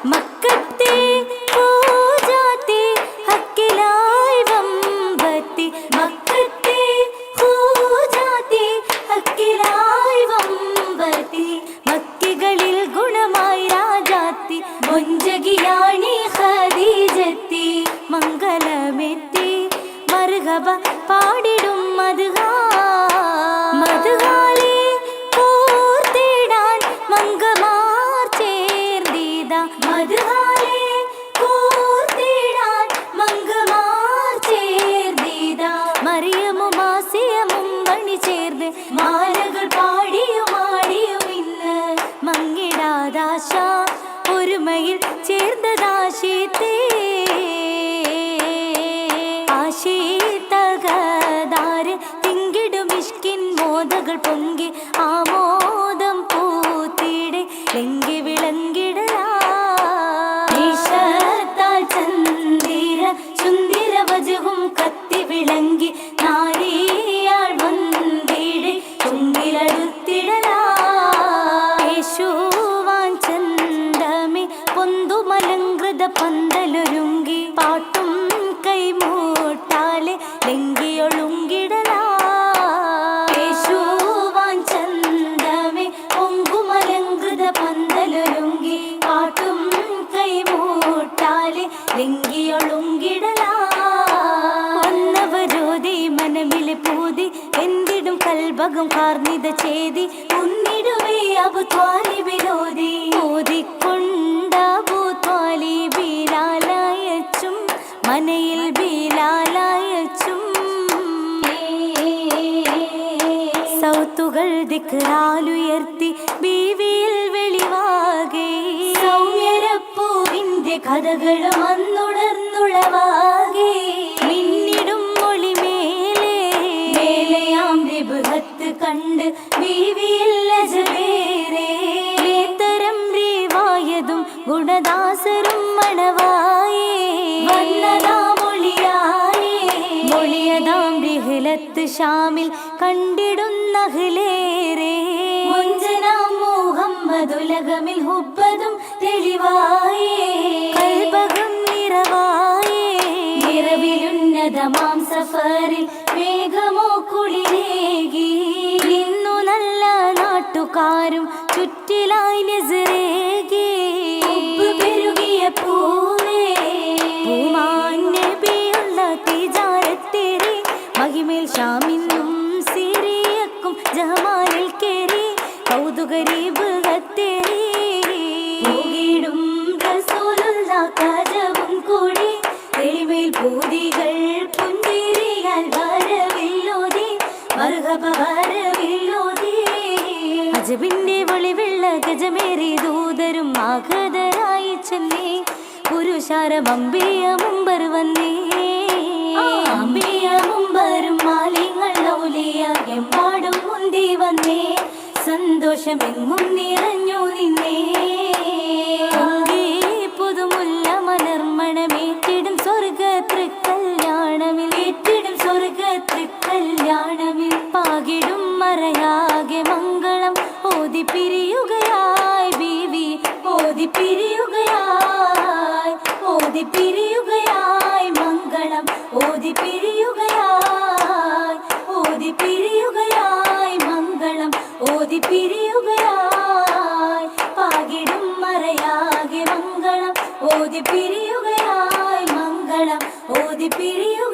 മക്കത്തെ പൂജാത്തെ ഹക്കിലായി വമ്പത്തി മക്കത്തെ പൂജാത്തെ ഹക്കിലായി വമ്പത്തി മക്കികളിൽ ഗുണമായി രാജാത്തി മുഞ്ചകിയാണി ഖദീജത്തി മംഗലമെത്തി മർഹബ പാടിടും മദ്ഹാ മദ്ഹാലി കൂർത്തിടാൻ മംഗമാർ ചേർന്നിത മദ്ഹാലി കൂർത്തിടാൻ മംഗമാർ ചേർന്നിത മറിയമും ആസിയമും മണി ചേർന്ന് മാലകൾ പാടിയും ആടിയും ഇന്ന് മങ്ങിടാദാശ ഒരുമയിൽ ചേർന്നതാശീത്തേ ആശീതകദാര് തിങ്കിടും ഇഷ്കിൻ മോദകൾ പൊങ്കി ആമോദം പൂത്തിടെ ലെങ്കി വിളങ്കിടലാൽ ചന്ദിര സുന്ദര വജുവും കത്തി വിളങ്ങി നാരിയാൾ വന്നിടെ ചുങ്കിലടുത്തിടലാ യേശുവാൻ ചന്തമേ പൊന്തുമലങ്കൃത പന്തലൊരുങ്ങി പാട്ടും കൈമൂട്ടാലെ ലെങ്കിയൊളുങ്കിടലാ യേശുവാൻ ചന്തമേ പൊങ്കുമലങ്കൃത പന്തലൊരുങ്ങി പാട്ടും കൈമൂട്ടാലെ ലെങ്കിയൊളുങ്കിടലാ ഒന്നവരോധി മനമിലെ പൂതി എന്തിടും കൽബകം കാർന്നിത ചേതി ഉന്നിടുവേ അബു ത്വാലിബിലോതി ഓതിക്കൊണ്ട അബു ത്വാലിബിലാലയച്ചും മനയിൽ ബിലാലയച്ചും സൗത്തുകൾ ദിക്റാലുയർത്തി ബീവിയിൽ വെളിവാകെ സൗമ്യരപ്പൂവിന്റെ കഥകളും അന്നുണർന്നുളവാകെ മിന്നിടും മൊഴിമേലെ മേലയാം ബൃഹത്ത് കണ്ട് ബീവിയിൽ അജബേരെ തരം റീവായതും ഗുണദാസരും മണവായേ വന്നതാം മൊഴിയതാം റിഹ്ലത്ത് ഷാമിൽ കണ്ടിടുന്ന അഹ്ലേരെ മുഞ്ചനാം മുഹമ്മദുലകമിൽ ഹുബ്ബതും തെളിവായേ കൽബകം നിറവായേ നിറവിലുന്നതമാം സഫറിൽ മേഘമോ കുളിരേകി ഇന്നു നല്ല നാട്ടുകാരും ചുറ്റിലായി നസറേകി പെരുകിയ പൂവേ പൂമാന്യബിയുള്ള തിജാരത്തേറി മഹിമേൽ ഷാമിന്നും സിറിയക്കും ജമാലിൽ കേറി കൗതുകരീബ് കത്തേറി പൂകിടും റസൂലുള്ള കജവും കൂടി എളിമേൽ പൂതികൾ പുഞ്ചിരിയാൽ വരവില്ലോതി മർഹബ വരവില്ലോതി അജബിന്റെ ഒളിവെള്ള ഗജമേറി ദൂതരും ആഗതരായി ചെന്നേ പുരുഷാരം അമ്പിയ മുമ്പർ വന്നേ അമ്പിയ മുമ്പരും മാലിങ്ങൾ ഔലിയ എമ്പാടും മുന്തി വന്നേ സന്തോഷമെങ്ങും നിറഞ്ഞു നിന്നേ പുതുമുല്ല മലർമണമേറ്റിടും സ്വർഗ തൃക്കല്യാണമിൽ ഏറ്റിടും സ്വർഗ തൃക്കല്യാണമിൽ പാകിടും മറയാകെ മംഗളം ഓതി പിരിയുകയായി ബീവി ഓതി പിരിയുകയായി ഓതി പിരിയുകയായി മംഗളം ഓതി പിരിയുകയായി ഓതി പിരിയുകയായി മംഗളം ഓതി പിരിയുകയായി പാകിടും മറയാകെ മംഗളം ഓതി പിരിയുകയായി മംഗളം ഓതി പിരിയു